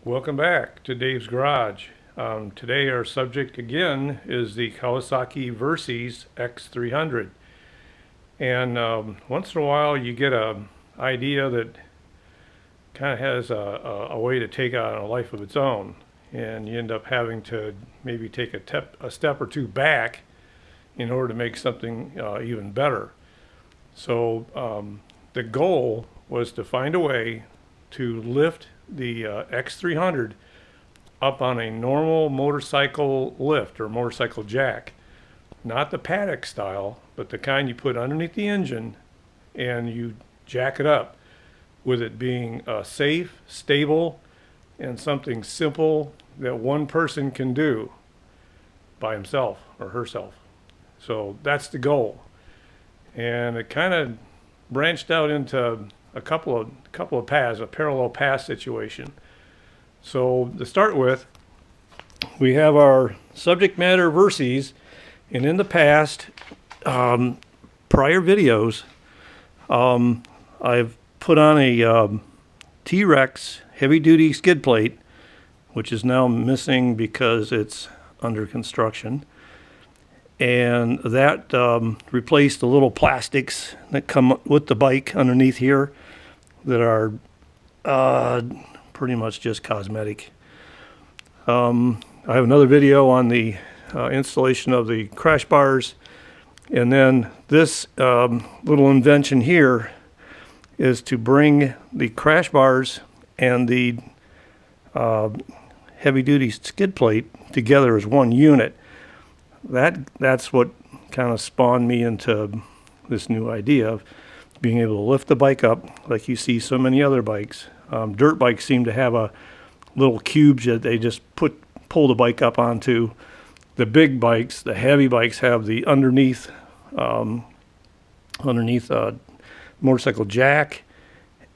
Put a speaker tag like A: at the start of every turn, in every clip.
A: Welcome back to Dave's Garage. Today our subject again is the Kawasaki Versys X300. And once in a while you get an idea that kind of has a way to take on a life of its own. And you end up having to maybe take a step or two back in order to make something even better. So the goal was to find a way to lift the X300 up on a normal motorcycle lift or motorcycle jack. Not the paddock style, but the kind you put underneath the engine and you jack it up, with it being safe, stable, and something simple that one person can do by himself or herself. So that's the goal. And it kind of branched out into a couple of paths, a parallel path situation. So to start with, we have our subject matter Versys, and in the past, prior videos, I've put on a T-Rex heavy-duty skid plate, which is now missing because it's under construction. And that replaced the little plastics that come with the bike underneath here that are pretty much just cosmetic. I have another video on the installation of the crash bars, and then this little invention here is to bring the crash bars and the heavy-duty skid plate together as one unit. That's what kind of spawned me into this new idea of being able to lift the bike up like you see so many other bikes. Dirt bikes seem to have a little cubes that they just pull the bike up onto. The big bikes, the heavy bikes, have the underneath motorcycle jack,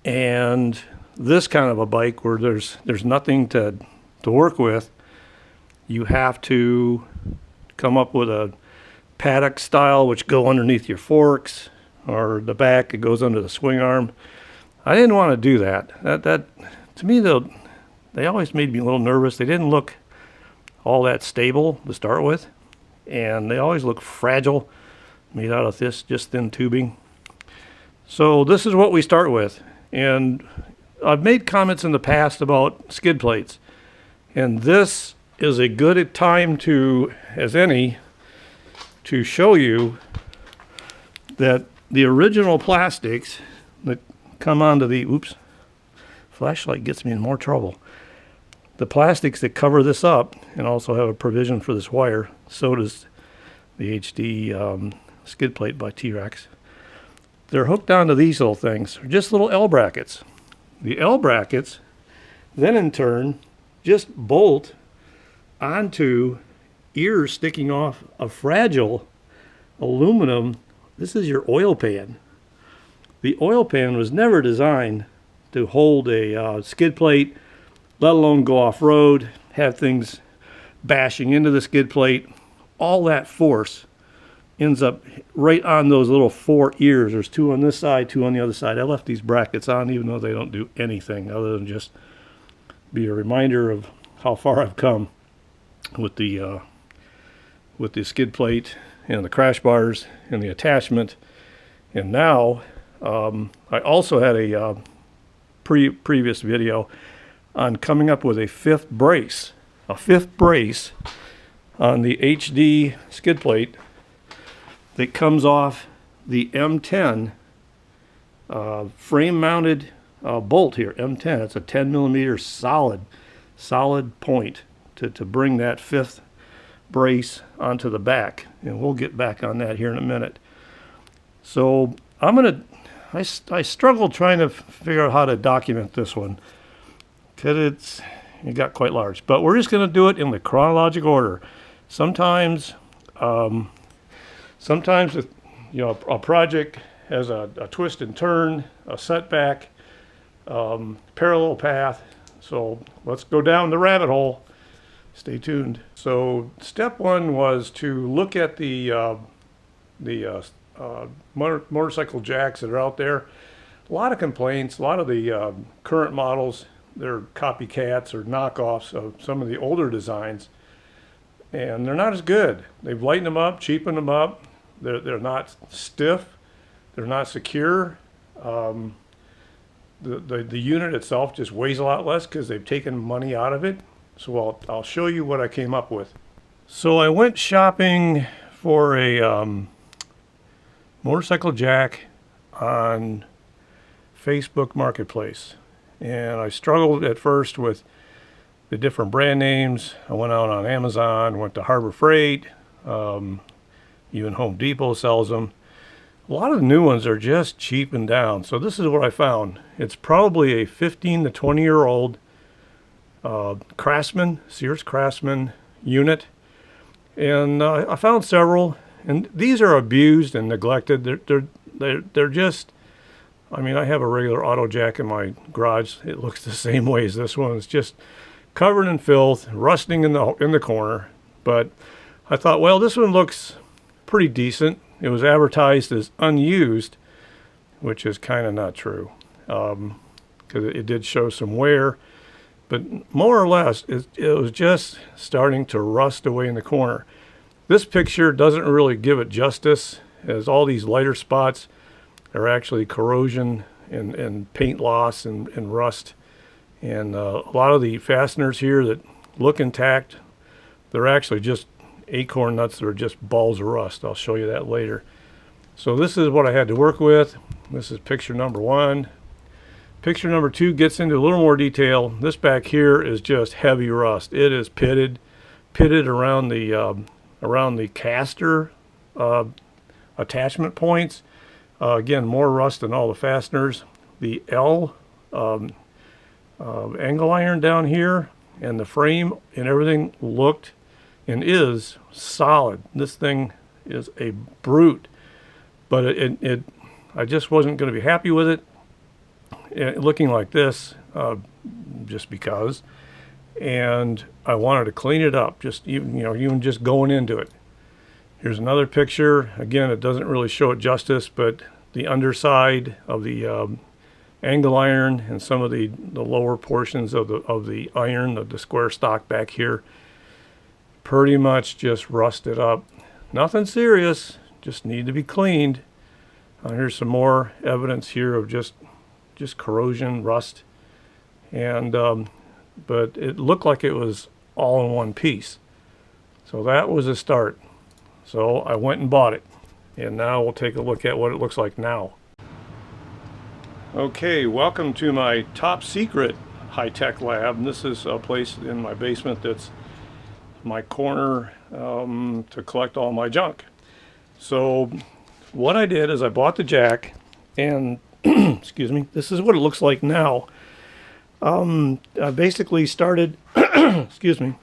A: and this kind of a bike where there's nothing to work with, you have to come up with a paddock style which go underneath your forks, or the back it goes under the swing arm. I didn't want to do that. That to me, they always made me a little nervous. They didn't look all that stable to start with, and they always look fragile, made out of this just thin tubing. So this is what we start with, and I've made comments in the past about skid plates, and this is a good time as any to show you that the original plastics that come onto the, flashlight gets me in more trouble. The plastics that cover this up and also have a provision for this wire, so does the HD skid plate by T-Rex. They're hooked onto these little things. They're just little L brackets. The L brackets then in turn just bolt onto ears sticking off a fragile aluminum. This is your oil pan. The oil pan was never designed to hold a skid plate, let alone go off-road, have things bashing into the skid plate. All that force ends up right on those little four ears. There's two on this side, two on the other side. I left these brackets on even though they don't do anything other than just be a reminder of how far I've come with the skid plate and the crash bars and the attachment. And now I also had a previous video on coming up with a fifth brace on the HD skid plate that comes off the M10 frame mounted bolt here. M10, it's a 10 millimeter solid point to bring that fifth brace onto the back, and we'll get back on that here in a minute. So I struggled trying to figure out how to document this one because it got quite large, but we're just going to do it in the chronological order. Sometimes a project has a twist and turn, a setback, parallel path. So let's go down the rabbit hole. Stay tuned. So step one was to look at the motorcycle jacks that are out there. A lot of complaints. A lot of the current models they're copycats or knockoffs of some of the older designs, and they're not as good. They've lightened them up, cheapened them up. They're not stiff. They're not secure. The unit itself just weighs a lot less because they've taken money out of it. So I'll show you what I came up with. So I went shopping for a motorcycle jack on Facebook Marketplace, and I struggled at first with the different brand names. I went out on Amazon, went to Harbor Freight, even Home Depot sells them. A lot of the new ones are just cheapened down. So this is what I found. It's probably a 15 to 20 year old Craftsman, Sears Craftsman unit. And I found several, and these are abused and neglected. They're just, I mean, I have a regular auto jack in my garage. It looks the same way as this one. It's just covered in filth, rusting in the corner. But I thought, well, this one looks pretty decent. It was advertised as unused, which is kind of not true, because it did show some wear. But more or less, it was just starting to rust away in the corner. This picture doesn't really give it justice, as all these lighter spots are actually corrosion and paint loss and rust. And a lot of the fasteners here that look intact, they're actually just acorn nuts that are just balls of rust. I'll show you that later. So this is what I had to work with. This is picture number one. Picture number two gets into a little more detail. This back here is just heavy rust. It is pitted around the caster attachment points. Again, more rust than all the fasteners. The L angle iron down here and the frame and everything looked and is solid. This thing is a brute, but I just wasn't going to be happy with it looking like this, just because. And I wanted to clean it up, just even just going into it. Here's another picture. Again, it doesn't really show it justice, but the underside of the angle iron and some of the lower portions of the iron, the square stock back here, pretty much just rusted up. Nothing serious, just need to be cleaned. Here's some more evidence here of just corrosion, rust, and but it looked like it was all in one piece. So that was a start. So I went and bought it, and now we'll take a look at what it looks like now. Okay, welcome to my top secret high-tech lab. And this is a place in my basement that's my corner to collect all my junk. So what I did is I bought the jack, and excuse me, this is what it looks like now. I basically started excuse me,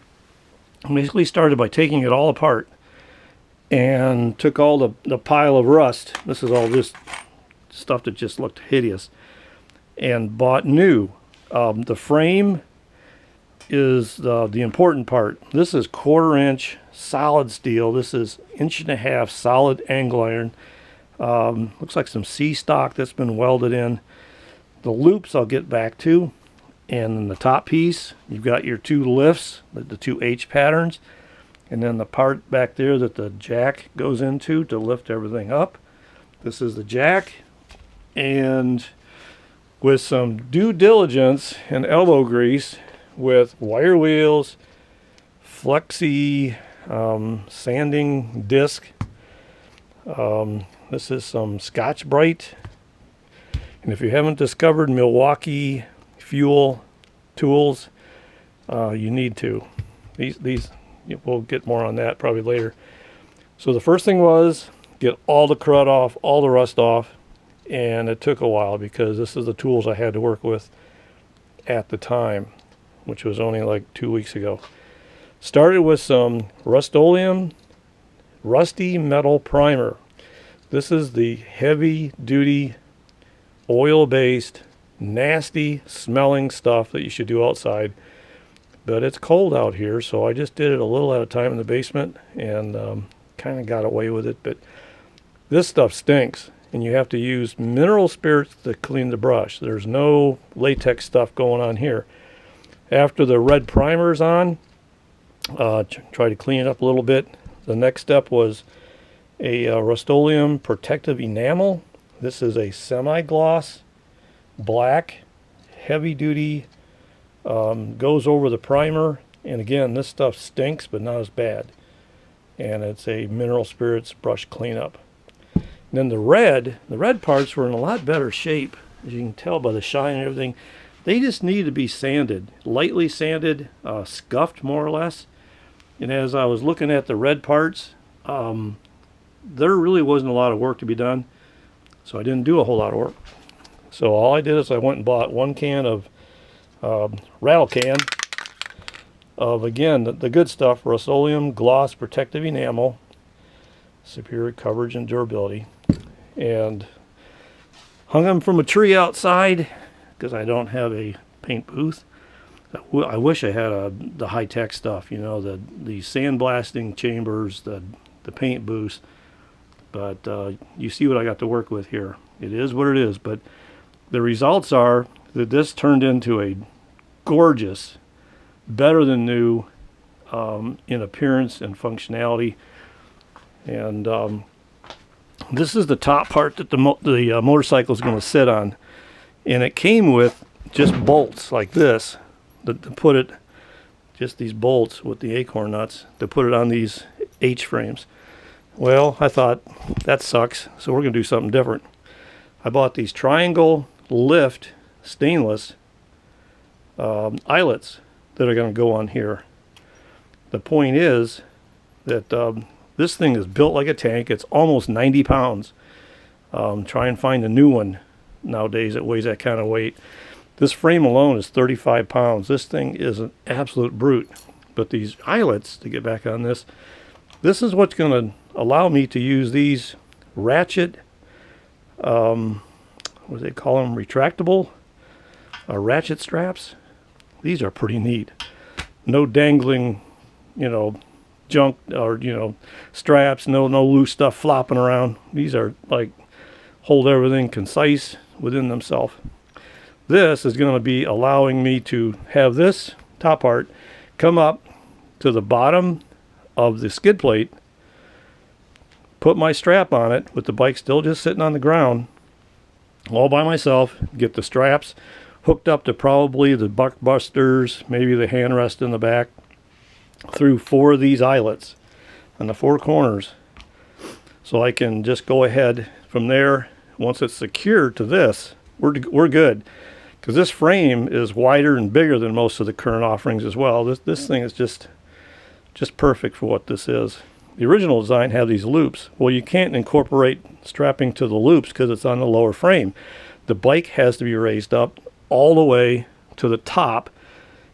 A: I basically started by taking it all apart and took all the pile of rust. This is all just stuff that just looked hideous, and bought new. The frame is the important part. This is 1/4 inch solid steel. This is 1.5 inch solid angle iron. Looks like some C stock that's been welded in. The loops I'll get back to. And in the top piece, you've got your two lifts, the two H patterns, and then the part back there that the jack goes into to lift everything up. This is the jack, and with some due diligence and elbow grease, with wire wheels, flexi sanding disc. This is some Scotch-Brite, and if you haven't discovered Milwaukee fuel tools, you need to. These we'll get more on that probably later. So the first thing was get all the crud off, all the rust off, and it took a while because this is the tools I had to work with at the time, which was only like 2 weeks ago. Started with some Rust-Oleum Rusty Metal Primer. This is the heavy duty oil-based nasty smelling stuff that you should do outside, but it's cold out here, so I just did it a little at a time in the basement and kind of got away with it. But this stuff stinks, and you have to use mineral spirits to clean the brush. There's no latex stuff going on here. After the red primer's on, try to clean it up a little bit. The next step was a Rust-Oleum protective enamel. This is a semi-gloss, black, heavy-duty, goes over the primer. And again, this stuff stinks, but not as bad. And it's a mineral spirits brush cleanup. And then the red parts were in a lot better shape, as you can tell by the shine and everything. They just need to be sanded, lightly sanded, scuffed more or less. And as I was looking at the red parts, there really wasn't a lot of work to be done. So I didn't do a whole lot of work. So all I did is I went and bought 1 can of rattle can of, again, the good stuff, Rust-Oleum Gloss Protective Enamel, superior coverage and durability, and hung them from a tree outside because I don't have a paint booth. I wish I had the high-tech stuff, you know, the sandblasting chambers, the paint booths, but you see what I got to work with here. It is what it is, but the results are that this turned into a gorgeous, better than new in appearance and functionality. And this is the top part that the motorcycle is going to sit on, and it came with just bolts like this to put it, just these bolts with the acorn nuts to put it on these H frames. Well, I thought that sucks, so we're going to do something different. I bought these triangle lift stainless eyelets that are going to go on here. The point is that this thing is built like a tank. It's almost 90 pounds. Try and find a new one nowadays that weighs that kind of weight. This frame alone is 35 pounds. This thing is an absolute brute. But these eyelets, to get back on this is what's going to allow me to use these ratchet, what do they call them, retractable ratchet straps. These are pretty neat. No dangling, you know, junk or, you know, straps, no loose stuff flopping around. These are like hold everything concise within themselves. This is going to be allowing me to have this top part come up to the bottom of the skid plate, put my strap on it with the bike still just sitting on the ground all by myself, get the straps hooked up to probably the buck busters, maybe the hand rest in the back, through 4 of these eyelets on the 4 corners. So I can just go ahead from there. Once it's secured to this, we're good. Because this frame is wider and bigger than most of the current offerings as well. This thing is just perfect for what this is. The original design had these loops. Well, you can't incorporate strapping to the loops because it's on the lower frame. The bike has to be raised up all the way to the top,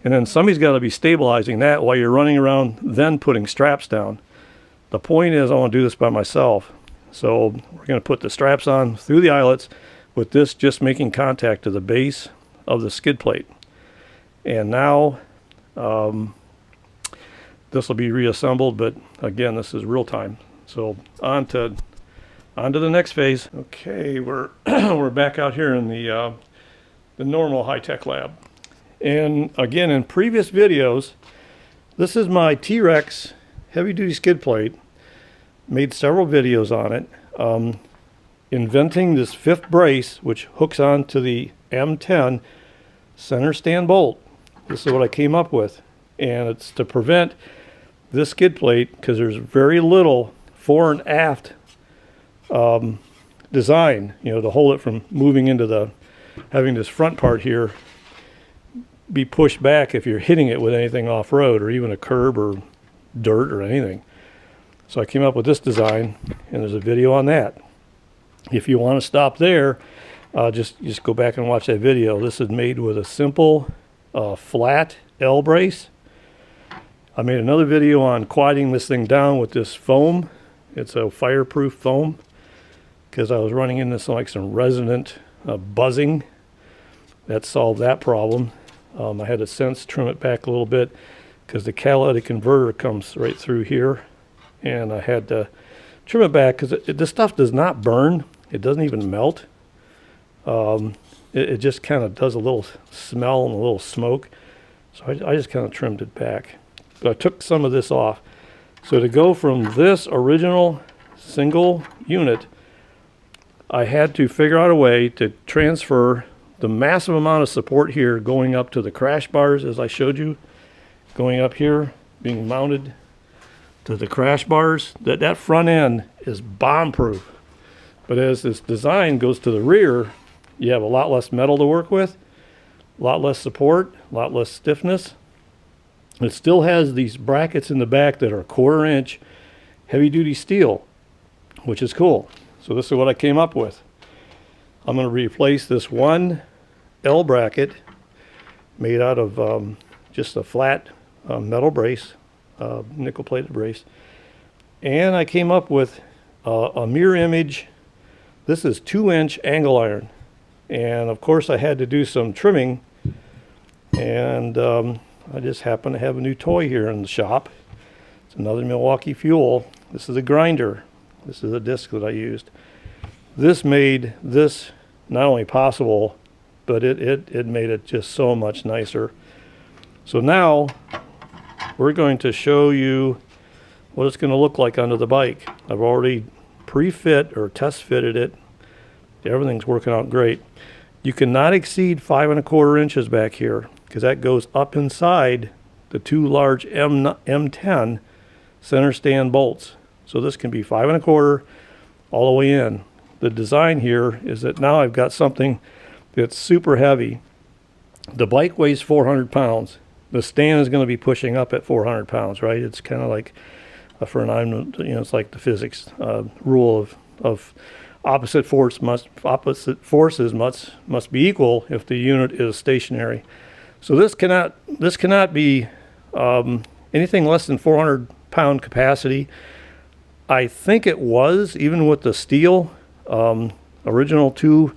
A: and then somebody's got to be stabilizing that while you're running around then putting straps down. The point is I want to do this by myself. So we're going to put the straps on through the eyelets with this just making contact to the base of the skid plate. And now this will be reassembled, but again, this is real time. So on to the next phase. Okay, we're we're back out here in the normal high-tech lab. And again, in previous videos, this is my T-Rex heavy-duty skid plate. Made several videos on it. Inventing this 5th brace, which hooks on to the M10 center stand bolt. This is what I came up with. And it's to prevent this skid plate, because there's very little fore and aft design, you know, to hold it from moving into the, having this front part here be pushed back if you're hitting it with anything off-road or even a curb or dirt or anything. So I came up with this design, and there's a video on that. If you want to stop there, just go back and watch that video. This is made with a simple flat L brace. I made another video on quieting this thing down with this foam. It's a fireproof foam because I was running into some resonant buzzing. That solved that problem. I had to trim it back a little bit because the catalytic converter comes right through here, and I had to trim it back because this stuff does not burn. It doesn't even melt. It just kind of does a little smell and a little smoke. So I just kind of trimmed it back. But I took some of this off. So to go from this original single unit, I had to figure out a way to transfer the massive amount of support here going up to the crash bars, as I showed you, going up here, being mounted to the crash bars. That front end is bomb-proof. But as this design goes to the rear, you have a lot less metal to work with, a lot less support, a lot less stiffness. It still has these brackets in the back that are 1/4 inch heavy-duty steel, which is cool. So this is what I came up with. I'm going to replace this one L bracket made out of just a flat metal brace, nickel-plated brace. And I came up with a mirror image. This is 2-inch angle iron. And of course I had to do some trimming. And I just happen to have a new toy here in the shop. It's another Milwaukee Fuel. This is a grinder. This is a disc that I used. This made this not only possible, but it made it just so much nicer. So now we're going to show you what it's going to look like under the bike. I've already pre-fit or test fitted it. Everything's working out great. You cannot exceed 5 1/4 inches back here, because that goes up inside the 2 large M10 center stand bolts. So this can be 5 1/4 all the way in. The design here is that now I've got something that's super heavy. The bike weighs 400 pounds. The stand is going to be pushing up at 400 pounds, right? It's kind of like for an iron, you know, it's like the physics rule of opposite forces must be equal if the unit is stationary. So this cannot be anything less than 400 pound capacity. I think it was, even with the steel original 2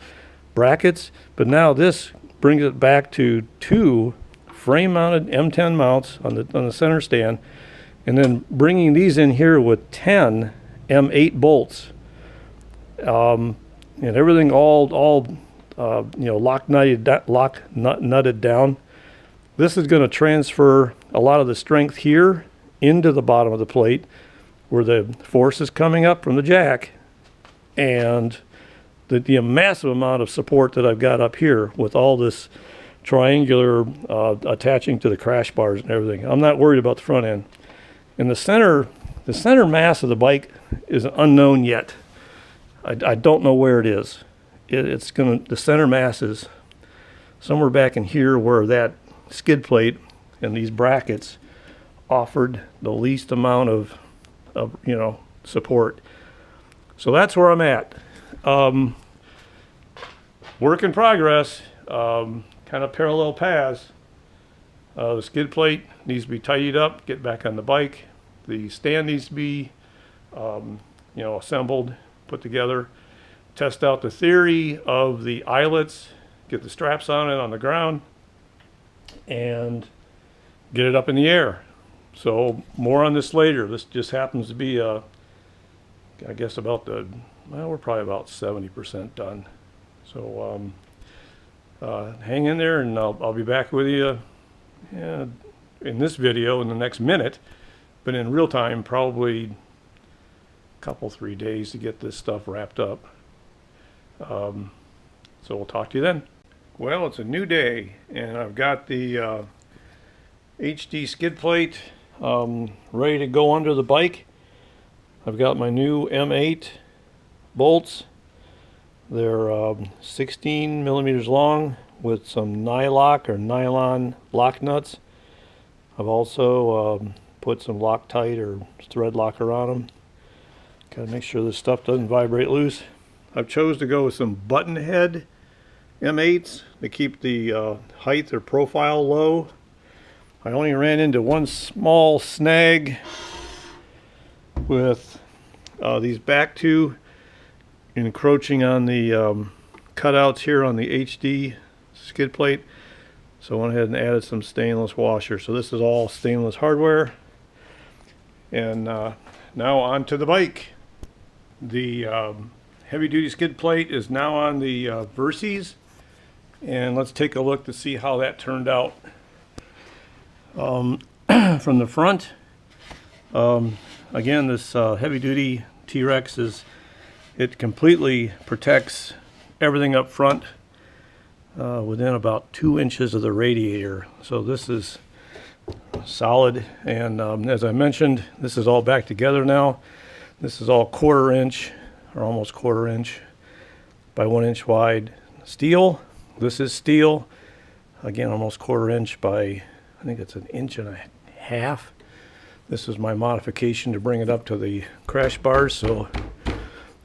A: brackets, but now this brings it back to 2 frame mounted M10 mounts on the center stand, and then bringing these in here with 10 M8 bolts, and everything all you know, lock nutted down. This is going to transfer a lot of the strength here into the bottom of the plate where the force is coming up from the jack, and the massive amount of support that I've got up here with all this triangular attaching to the crash bars and everything. I'm not worried about the front end. And the center mass of the bike is unknown yet. I don't know where it is. The center mass is somewhere back in here where that skid plate and these brackets offered the least amount of you know, support. So that's where I'm at. Work in progress, kind of parallel paths. The skid plate needs to be tidied up, get back on the bike. The stand needs to be you know, assembled, put together. Test out the theory of the eyelets, get the straps on it on the ground, and get it up in the air. So more on this later. This just happens to be I guess about we're probably about 70% done. So hang in there, and I'll be back with you in this video in the next minute, but in real time probably a couple 3 days to get this stuff wrapped up. So we'll talk to you then. Well, it's a new day, and I've got the HD skid plate ready to go under the bike. I've got my new M8 bolts. They're 16 millimeters long with some nylock or nylon lock nuts. I've also put some Loctite or thread locker on them. Gotta make sure this stuff doesn't vibrate loose. I've chose to go with some button head M8s to keep the height or profile low. I only ran into one small snag with these back two encroaching on the cutouts here on the HD skid plate. So I went ahead and added some stainless washer. So this is all stainless hardware. And now on to the bike. The heavy duty skid plate is now on the Versys. And let's take a look to see how that turned out. From the front, again, this heavy-duty T-Rex it completely protects everything up front within about 2 inches of the radiator. So this is solid, and as I mentioned, this is all back together now. This is all 1/4 inch or almost 1/4 inch by 1 inch wide steel. This is steel, again almost 1/4 inch by, I think it's 1.5 inches. This is my modification to bring it up to the crash bars so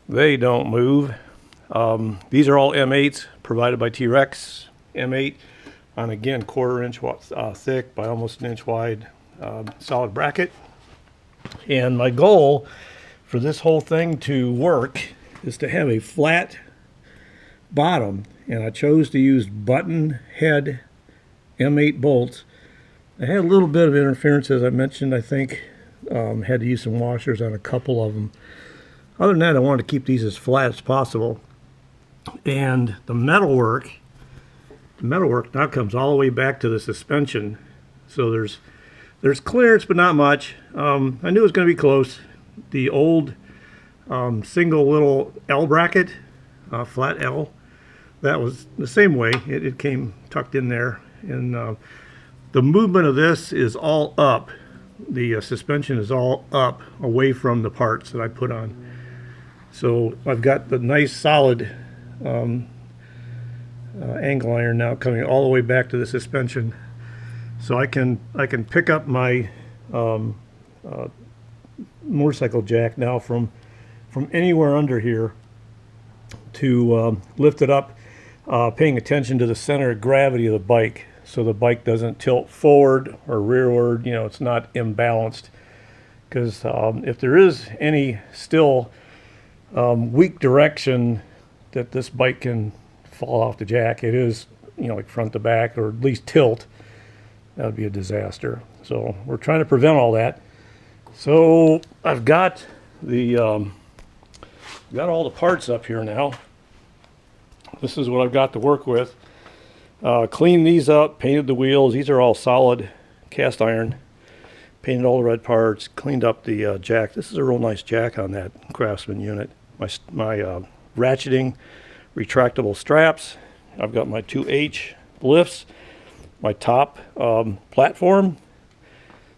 A: they don't move. These are all M8s provided by T-Rex. M8 on, again, 1/4 inch thick by almost 1 inch wide solid bracket. And my goal for this whole thing to work is to have a flat bottom, and I chose to use button head M8 bolts. I had a little bit of interference, as I mentioned. I think had to use some washers on a couple of them. Other than that, I wanted to keep these as flat as possible. And the metalwork now comes all the way back to the suspension. So there's clearance, but not much. I knew it was going to be close. The old single little L bracket, flat L, that was the same way. It came tucked in there. And the movement of this is all up. The suspension is all up away from the parts that I put on. So I've got the nice solid angle iron now coming all the way back to the suspension. So I can pick up my motorcycle jack now from anywhere under here to lift it up, paying attention to the center of gravity of the bike, so the bike doesn't tilt forward or rearward. You know, it's not imbalanced, because if there is any still weak direction that this bike can fall off the jack, it is, you know, like front to back, or at least tilt. That would be a disaster. So we're trying to prevent all that. So I've got the got all the parts up here now. This is what I've got to work with. Cleaned these up, painted the wheels. These are all solid cast iron. Painted all the red parts, cleaned up the jack. This is a real nice jack on that Craftsman unit. My ratcheting retractable straps. I've got my 2H lifts. My top platform.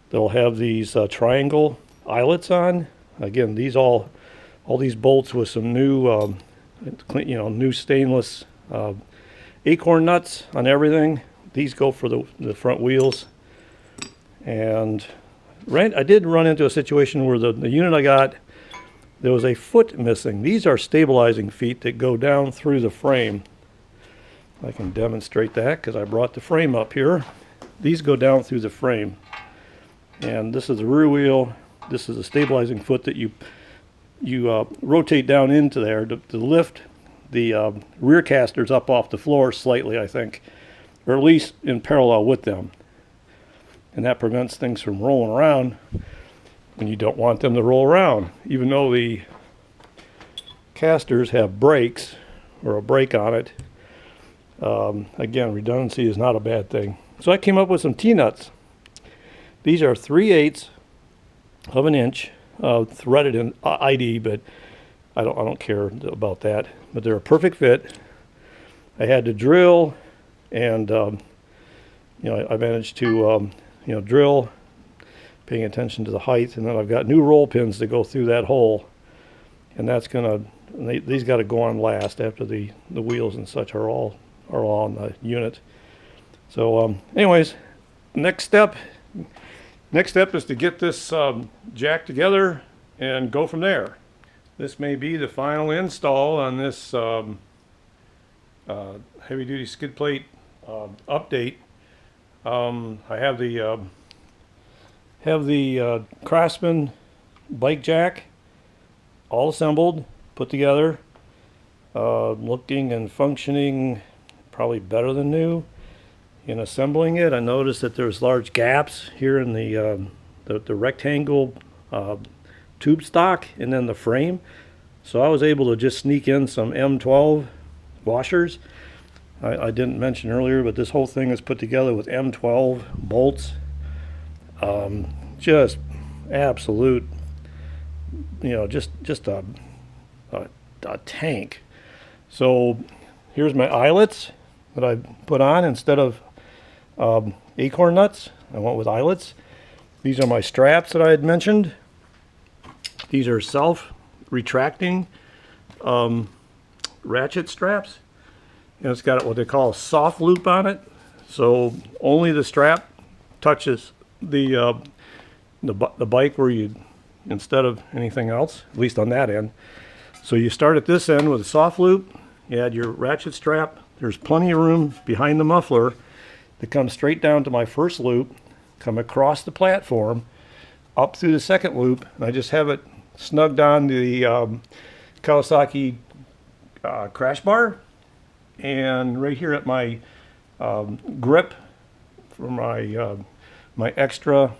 A: They'll have these triangle eyelets on. Again, these all these bolts with some new, new stainless acorn nuts on everything. These go for the front wheels. And I did run into a situation where the unit I got, there was a foot missing. These are stabilizing feet that go down through the frame. I can demonstrate that because I brought the frame up here. These go down through the frame. And this is the rear wheel. This is a stabilizing foot that you rotate down into there to lift the rear casters up off the floor slightly, I think, or at least in parallel with them. And that prevents things from rolling around when you don't want them to roll around. Even though the casters have brakes or a brake on it, again, redundancy is not a bad thing. So I came up with some T-nuts. These are 3/8 of an inch, threaded in ID, but I don't care about that. But they're a perfect fit. I had to drill, and I managed to drill, paying attention to the height, and then I've got new roll pins to go through that hole, and that's these got to go on last after the wheels and such are all on the unit. So anyways, next step is to get this jack together and go from there. This may be the final install on this heavy-duty skid plate update. I have the Craftsman bike jack all assembled, put together, looking and functioning probably better than new. In assembling it, I noticed that there's large gaps here in the rectangle tube stock and then the frame. So I was able to just sneak in some M12 washers. I didn't mention earlier, but this whole thing is put together with M12 bolts Just absolute, you know, just a tank. So here's my eyelets that I put on instead of acorn nuts. I went with eyelets. These are my straps that I had mentioned. These are self-retracting ratchet straps. And it's got what they call a soft loop on it. So only the strap touches the bike where you, instead of anything else, at least on that end. So you start at this end with a soft loop. You add your ratchet strap. There's plenty of room behind the muffler to come straight down to my first loop, come across the platform, up through the second loop, and I just have it snugged on the Kawasaki crash bar, and right here at my grip for my my extra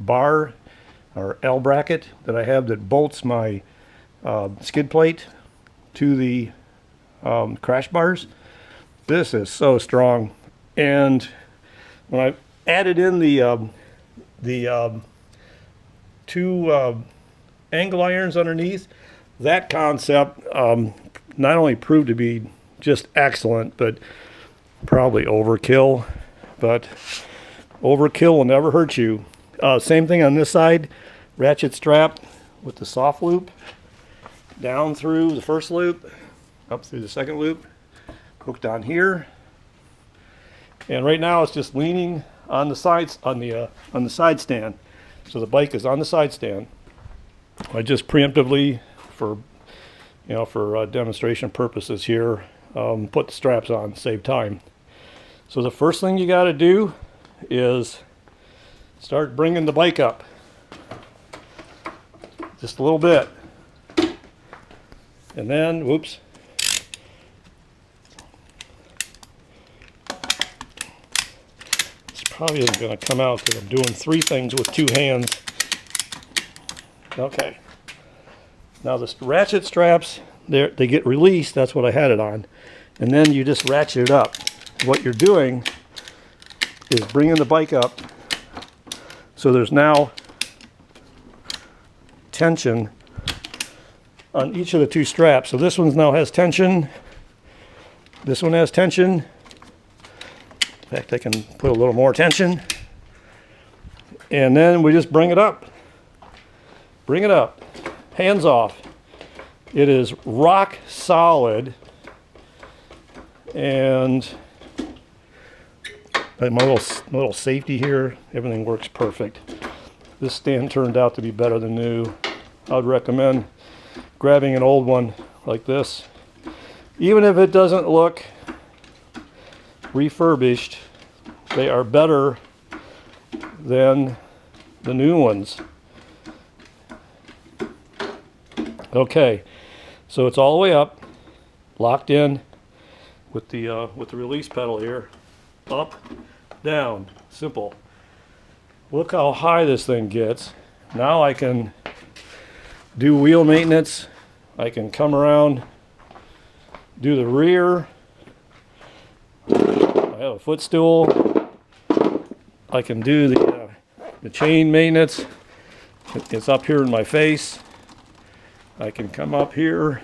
A: bar or L bracket that I have that bolts my skid plate to the crash bars. This is so strong, and when I added in the two angle irons underneath, that concept not only proved to be just excellent, but probably overkill. But overkill will never hurt you. Same thing on this side, ratchet strap with the soft loop down through the first loop, up through the second loop, hooked on here, and right now it's just leaning on the sides on the side stand. So the bike is on the side stand. I just preemptively, for demonstration purposes here, put the straps on, save time. So the first thing you got to do is start bringing the bike up just a little bit, and then whoops, this probably isn't going to come out because I'm doing three things with two hands. Okay, now the ratchet straps, they get released. That's what I had it on, and then you just ratchet it up. What you're doing is bringing the bike up so there's now tension on each of the two straps. So this one now has tension, this one has tension. In fact, I can put a little more tension, and then we just bring it up, hands off. It is rock solid, and my little safety here, everything works perfect. This stand turned out to be better than new. I would recommend grabbing an old one like this, even if it doesn't look refurbished. They are better than the new ones. Okay, so it's all the way up, locked in with the release pedal here, up, down, simple. Look how high this thing gets. Now I can do wheel maintenance. I can come around, do the rear. I have a footstool. I can do the chain maintenance. It's up here in my face. I can come up here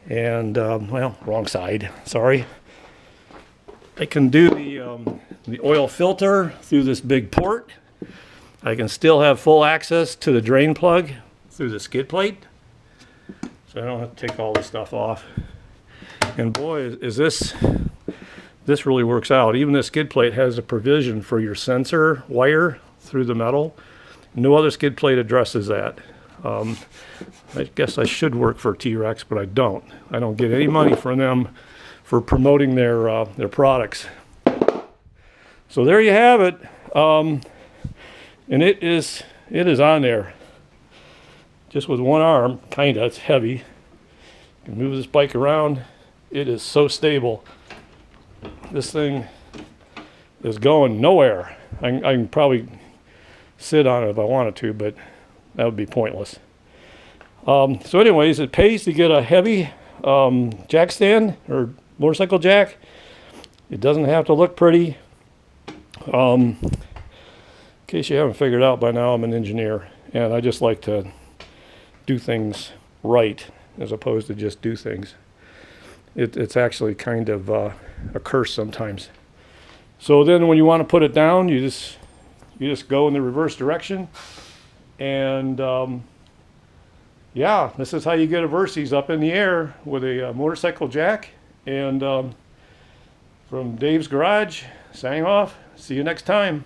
A: and, well, wrong side, sorry. I can do the oil filter through this big port. I can still have full access to the drain plug through the skid plate, so I don't have to take all this stuff off. And boy, is this really works out. Even the skid plate has a provision for your sensor wire through the metal. No other skid plate addresses that. I guess I should work for T-Rex, but I don't. I don't get any money from them for promoting their products. So there you have it, and it is on there, just with one arm. Kinda, it's heavy. You can move this bike around. It is so stable. This thing is going nowhere. I can probably sit on it if I wanted to, but that would be pointless. So anyways, it pays to get a heavy jack stand or motorcycle jack. It doesn't have to look pretty. case you haven't figured out by now, I'm an engineer, and I just like to do things right as opposed to just do things. It's actually kind of a curse sometimes. So then when you want to put it down, you just go in the reverse direction, and yeah, this is how you get a Versys up in the air with a motorcycle jack. And from Dave's Garage, signing off. See you next time.